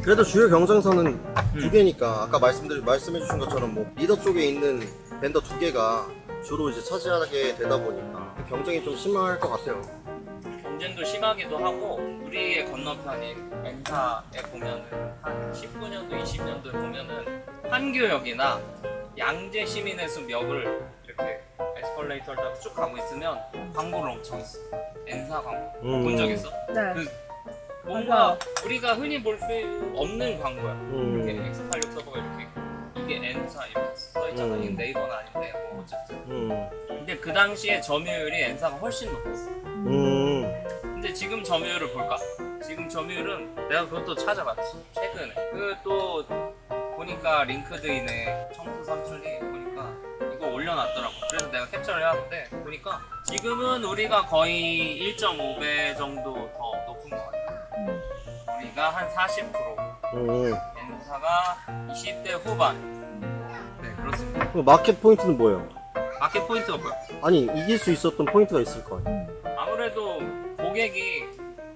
그래도 주요 경쟁사는 두 개니까 아까 말씀해주신 것처럼 뭐 리더 쪽에 있는 벤더 두 개가 주로 이제 차지하게 되다 보니까 경쟁이 좀 심할 것 같아요. 경쟁도 심하기도 하고 우리의 건너편인 N사에 보면은 한 19년도, 20년도에 보면은 판교역이나 양재 시민의 숲역을 이렇게 에스컬레이터를 타고 쭉 가고 있으면 광고를 엄청 했어. N사 광고. 본 적 있어? 네. 그 뭔가 우리가 흔히 볼 수 없는 광고야. 이렇게 X86 서버가 이렇게 이게 N사 이렇게 써있잖아. 이게 네이버는 아닌데 뭐 어쨌든. 근데 그 당시에 점유율이 N사가 훨씬 높았어. 근데 지금 점유율을 볼까? 지금 점유율은 내가 그것도 찾아봤지. 최근에. 그 또 보니까 링크드인에 청수 삼촌이 보니까 이거 올려놨더라고. 그래서 내가 캡처를 해왔는데 보니까 지금은 우리가 거의 1.5배 정도 더 높은 것 같아. 우리가 한 40%, N사가 20대 후반. 네, 그렇습니다. 그럼 마켓 포인트는 뭐예요? 마켓 포인트가 뭐야? 아니 이길 수 있었던 포인트가 있을 거 아니에요? 아무래도 고객이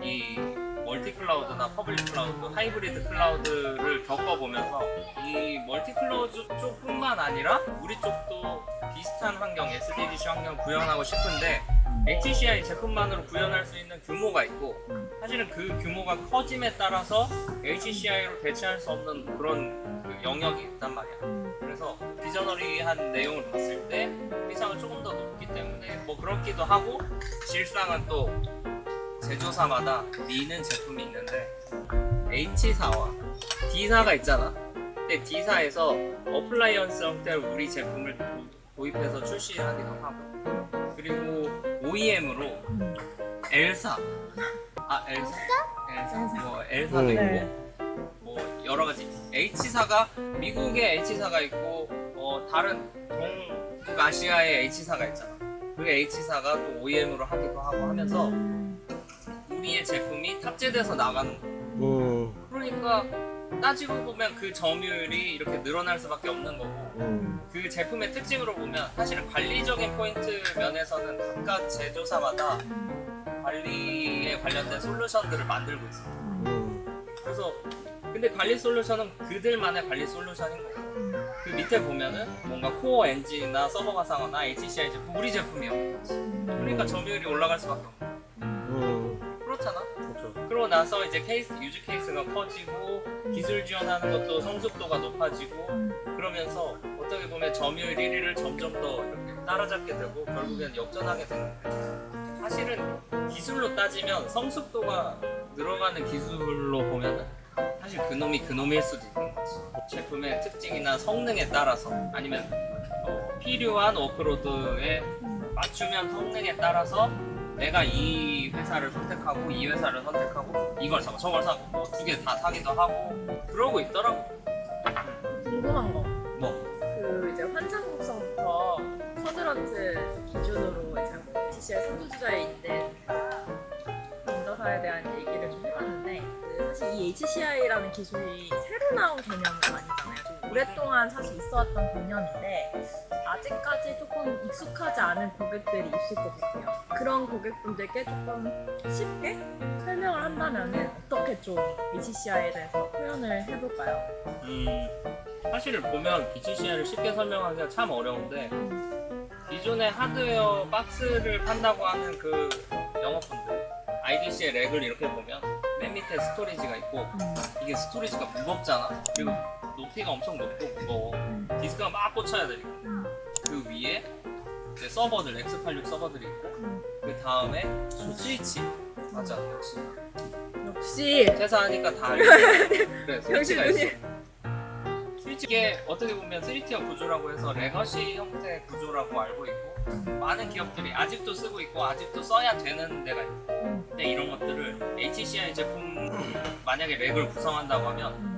이 멀티 클라우드나 퍼블릭 클라우드, 하이브리드 클라우드를 겪어보면서 이 멀티 클라우드 쪽뿐만 아니라 우리 쪽도 비슷한 환경, SDDC 환경 구현하고 싶은데 HCI 제품만으로 구현할 수 있는 규모가 있고 사실은 그 규모가 커짐에 따라서 HCI로 대체할 수 없는 그런 그 영역이 있단 말이야. 그래서 비저너리한 내용을 봤을 때 위상은 조금 더 높기 때문에 뭐 그렇기도 하고 실상은 또 제조사마다 미는 제품이 있는데 H사와 D사가 있잖아. 근데 D사에서 어플라이언스 형태로 우리 제품을 도입해서 출시하기도 하고 그리고 OEM으로 L사 뭐 L사도 있고 뭐 여러 가지 H사가 미국의 H사가 있고 다른 동북아시아의 H사가 있잖아. 그 H사가 또 OEM으로 하기도 하고 하면서 우리의 제품이 탑재돼서 나가는 거야. 그러니까 따지고 보면 그 점유율이 이렇게 늘어날 수밖에 없는 거고 그 제품의 특징으로 보면 사실은 관리적인 포인트 면에서는 각각 제조사마다 관리에 관련된 솔루션들을 만들고 있어. 그래서 근데 관리 솔루션은 그들만의 관리 솔루션인 거고 그 밑에 보면은 뭔가 코어 엔진이나 서버 가상화나 HCI 제품 우리 제품이었는 거지. 그러니까 점유율이 올라갈 수밖에 없는 거야. 그렇잖아. 그렇죠. 그러고 나서 이제 유즈 케이스가 커지고 기술 지원하는 것도 성숙도가 높아지고 그러면서 어떻게 보면 점유율 1위를 점점 더 이렇게 따라잡게 되고 결국엔 역전하게 되는데 사실은 기술로 따지면 성숙도가 늘어가는 기술로 보면은 사실 그놈일 수도 있는 거지. 제품의 특징이나 성능에 따라서 아니면 필요한 워크로드에 맞추면 성능에 따라서 내가 이 회사를 선택하고 이 회사를 선택하고 이걸 사고 저걸 사고 뭐 두 개 다 사기도 하고 그러고 있더라고. 궁금한 거. 뭐? 그 이제 환상국성부터 쿼드런트 기준으로 이제 HCI 선두주자에 있는 벤더사에 대한 얘기를 좀 해봤는데 사실 이 HCI라는 기술이 새로 나온 개념은 아니잖아요. 좀 오랫동안 사실 있어왔던 개념인데 아직까지 조금 익숙하지 않은 고객들이 있을 것 같아요. 그런 고객분들께 조금 쉽게 설명을 한다면 어떻게 좀 HCI에 대해서 표현을 해볼까요? 사실 보면 HCI를 쉽게 설명하기가 참 어려운데 기존의 하드웨어 박스를 판다고 하는 그 영업분들 IDC의 렉을 이렇게 보면 맨 밑에 스토리지가 있고 이게 스토리지가 무겁잖아. 그리고 높이가 엄청 높고 무거워. 디스크가 막 꽂혀야 되니까 그 위에 이제 서버들 X86 서버들이 있고 그 다음에 스위치 맞아 역시 퇴사하니까 다 알고 그래 스위치가 있어. 스위치 이게 어떻게 보면 3티어 구조라고 해서 레거시 형태의 구조라고 알고 있고 많은 기업들이 아직도 쓰고 있고 아직도 써야 되는 데가 있고 근데 이런 것들을 HCI 제품 만약에 렉을 구성한다고 하면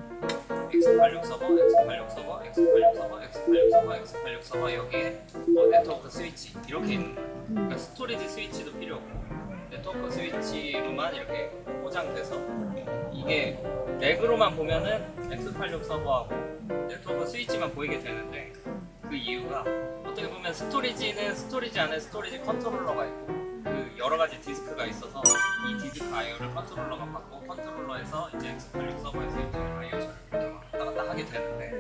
X86 서버, X86 서버, X86 서버, X86 서버, X86 서버 여기에 네트워크 스위치 이렇게 있는 거야. 그러니까 스토리지 스위치도 필요 없고 네트워크 스위치로만 이렇게 포장돼서 이게 렉으로만 보면은 X86 서버하고 네트워크 스위치만 보이게 되는데 그 이유가 어떻게 보면 스토리지는 스토리지 안에 스토리지 컨트롤러가 있고 그 여러 가지 디스크가 있어서 이 디스크 I/O를 컨트롤러가 받고 컨트롤러에서 이제 X86 서버에서 이제 I/O 처리를 이렇게 왔다 갔다 하게 되는데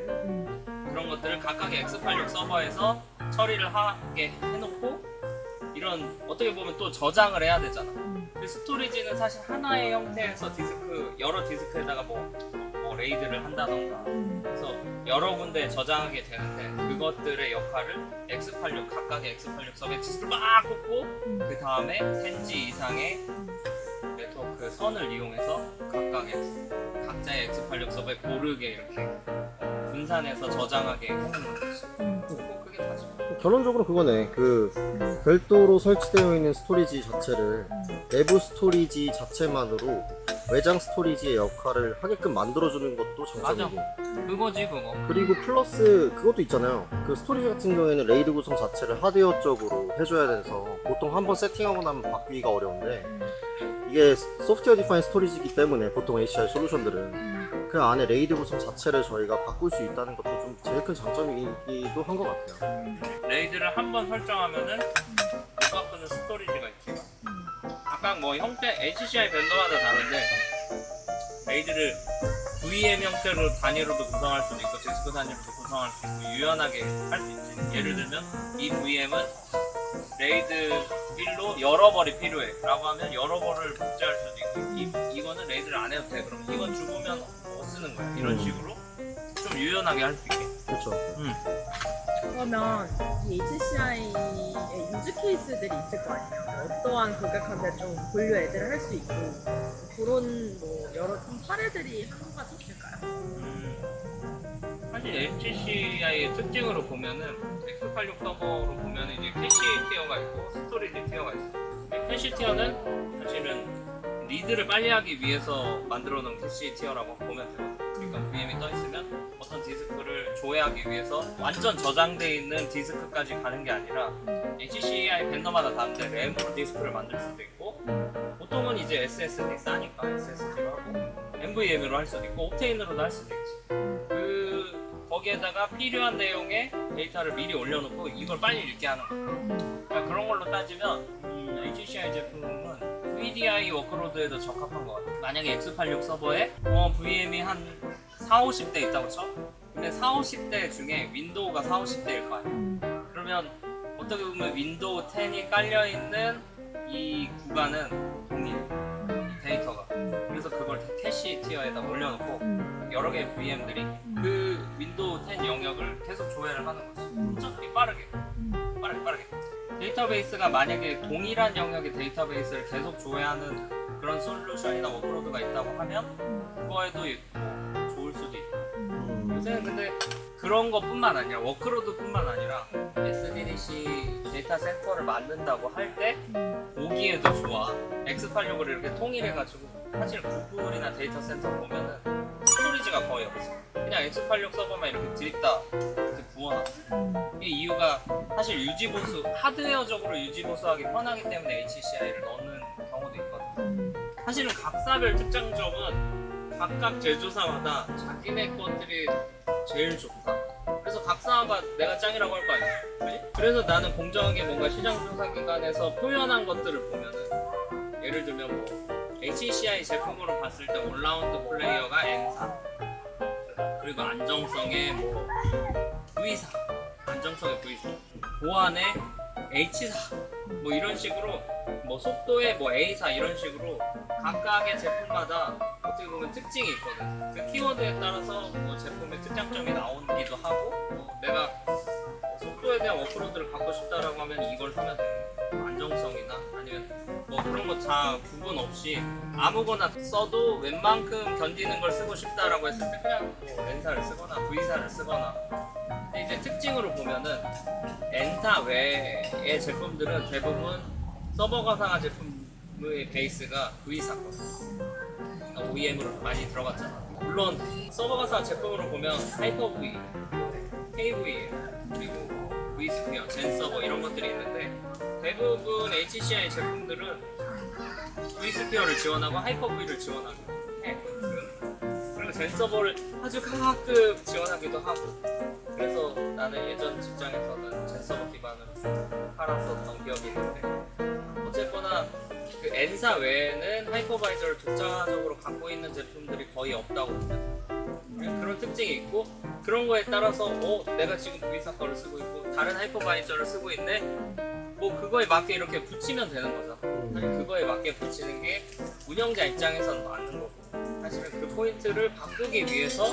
그런 것들을 각각의 X86 서버에서 처리를 하게 해놓고 이런 어떻게 보면 또 저장을 해야 되잖아. 그 스토리지는 사실 하나의 형태에서 디스크 여러 디스크에다가 뭐 레이드를 한다던가 그래서 여러 군데에 저장하게 되는데 그것들의 역할을 X86 각각의 X86 서버에 디스크를 막 꽂고 그 다음에 10G 이상의 네트워크 선을 이용해서 각자의 X86 서버에 고르게 이렇게 분산해서 저장하게 해놓는 거지. 그게 다죠. 결론적으로 그거네. 그 별도로 설치되어 있는 스토리지 자체를 내부 스토리지 자체만으로 외장 스토리지의 역할을 하게끔 만들어주는 것도 장점이고. 그거지 그거. 그리고 플러스 그것도 있잖아요. 그 스토리지 같은 경우에는 레이드 구성 자체를 하드웨어적으로 해줘야 돼서 보통 한번 세팅하고 나면 바꾸기가 어려운데 이게 소프트웨어 디파인 스토리지이기 때문에 보통 HCI 솔루션들은 그 안에 레이드 구성 자체를 저희가 바꿀 수 있다는 것도 좀 제일 큰 장점이기도 한 것 같아요. 레이드를 한번 설정하면은 못 바꾸는 스토리지가 있지만 각각 뭐 형태 HCI 벤더마다 다른데 레이드를 VM 형태로 단위로도 구성할 수도 있고 디스크 단위로도 구성할 수 있고 유연하게 할 수 있지. 예를 들면 이 VM은 레이드 1로 여러 벌이 필요해 라고 하면 여러 벌을 복제할 수도 있고 이거는 레이드를 안 해도 돼. 그럼 이건 죽으면 못 쓰는 거야. 이런 식으로 좀 유연하게 할 수 있게. 그렇죠. 그러면 이 HCI의 유즈 케이스들이 있을 거 아니에요? 어떠한 고객한테 좀 분류 애들을 할 수 있고 그런 뭐 여러 좀 사례들이 한 가지 있을까요? 사실 HCI의 특징으로 보면은 X86 서버로 보면은 이제 캐시 티어가 있고 스토리지 티어가 있어요. 캐시 티어는 사실은 리드를 빨리 하기 위해서 만들어 놓은 캐시 티어라고 보면 되거든요. 그러니까 VM이 떠 있으면 어떤 디스크를 조회하기 위해서 완전 저장되어 있는 디스크까지 가는 게 아니라 HCI 벤더마다 다른데 램으로 디스크를 만들 수도 있고 보통은 이제 SSD 싸니까 SSD로 하고 NVMe로 할 수도 있고 옵테인으로도 할 수도 있지. 거기에다가 필요한 내용의 데이터를 미리 올려놓고 이걸 빨리 읽게 하는 거예요. 그러니까 그런 걸로 따지면 HCI 제품은 VDI 워크로드에도 적합한 것 같아요. 만약에 X86 서버에 VM이 한 40, 50대 있다고 쳐? 근데 40, 50대 중에 윈도우가 40, 50대일 거 아니야. 그러면 어떻게 보면 윈도우 10이 깔려있는 이 구간은 동일 이 데이터가. 그래서 그걸 캐시 티어에다 올려놓고 여러 개의 VM들이 그 윈도우 10 영역을 계속 조회를 하는 거지. 어차피 빠르게. 데이터베이스가 만약에 동일한 영역의 데이터베이스를 계속 조회하는 그런 솔루션이나 워크로드가 있다고 하면 그거에도 좋을 수도 있고. 요새는 근데 그런 것뿐만 아니라 워크로드뿐만 아니라 SDDC 데이터 센터를 만든다고 할 때 보기에도 좋아. X86을 이렇게 통일해가지고 사실 구글이나 데이터 센터 보면은 스토리지가 거의 없어. 그냥 X86 서버만 이렇게 드립다 이렇게 부어놨어. 이 이유가 사실 유지보수, 하드웨어적으로 유지보수하기 편하기 때문에 HCI를 넣는 경우도 있거든. 사실은 각사별 특장점은 각각 제조사마다 자기네 것들이 제일 좋다. 그래서 각사가 내가 짱이라고 할 거 아니야. 그치? 그래서 나는 공정하게 뭔가 시장조사기관에서 표현한 것들을 보면은 예를 들면 뭐 HCI 제품으로 봤을 때 올라운드 플레이어가 N사 그리고 안정성의 뭐 V사 안정성의 V사 보안의 H사 뭐 이런 식으로 뭐 속도의 뭐 A사 이런 식으로 각각의 제품마다 어떻게 보면 특징이 있거든. 그 키워드에 따라서 뭐 제품의 특장점이 나오기도 하고 뭐 내가 속도에 대한 워크로드를 갖고 싶다라고 하면 이걸 사면 되는 거야. 안정성이나 아니면 뭐 그런 거 다 구분 없이 아무거나 써도 웬만큼 견디는 걸 쓰고 싶다라고 했을 때 그냥 뭐 N사를 쓰거나 V사를 쓰거나. 근데 이제 특징으로 보면은 N사 외의 제품들은 대부분 서버 가상화 제품의 베이스가 V사거든. OEM으로 많이 들어갔잖아. 물론 서버 가상화 제품으로 보면 하이퍼V, KV 그리고 V스피어, 젠서버 이런 것들이 있는데 대부분 HCI 제품들은 V스피어를 지원하고 하이퍼V를 지원하고 해. 그리고 젠서버를 아주 가끔 지원하기도 하고. 그래서 나는 예전 직장에서는 젠서버 기반으로 팔았었던 기억이 있는데, 어쨌거나 그 N사 외에는 하이퍼바이저를 독자적으로 갖고 있는 제품들이 거의 없다고 봅니다. 그런 특징이 있고, 그런 거에 따라서 내가 지금 V사 거를 쓰고 있고 다른 하이퍼바이저를 쓰고 있는데 뭐 그거에 맞게 이렇게 붙이면 되는 거죠. 사실 그거에 맞게 붙이는 게 운영자 입장에서는 맞는 거고, 사실은 그 포인트를 바꾸기 위해서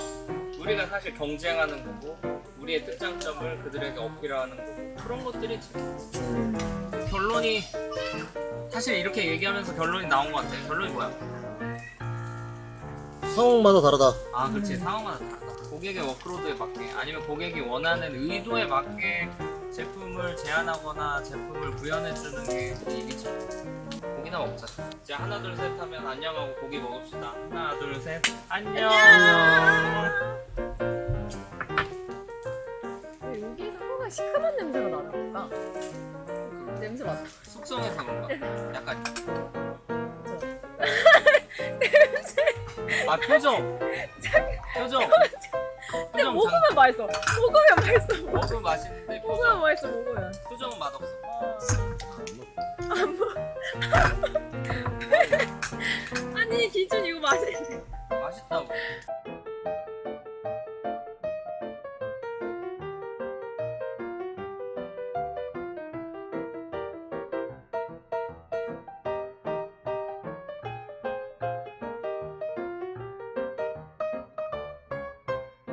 우리가 사실 경쟁하는 거고, 우리의 특장점을 그들에게 어필하는 거고, 그런 것들이 결론이, 사실 이렇게 얘기하면서 결론이 나온 것 같아. 결론이 뭐야? 상황마다 다르다. 아, 그렇지. 상황마다 다르다. 고객의 워크로드에 맞게, 아니면 고객이 원하는 의도에 맞게 제품을 제안하거나 제품을 구현해주는 게 일이지. 고기나 먹자. 이제 하나 둘 셋 하면 안녕하고 고기 먹읍시다. 하나 둘 셋 안녕. 여기서 뭔가 시큼한 냄새가 나나 보다. 냄새 맡아. 숙성해서 그런가? 약간. 아, 표정. 표정. 근데 먹으면 맛있어. 먹으면 맛있어. 먹으면 맛있는데 먹으면 표정. 맛있어. 먹으면. 표정은 맛없어. 안 먹.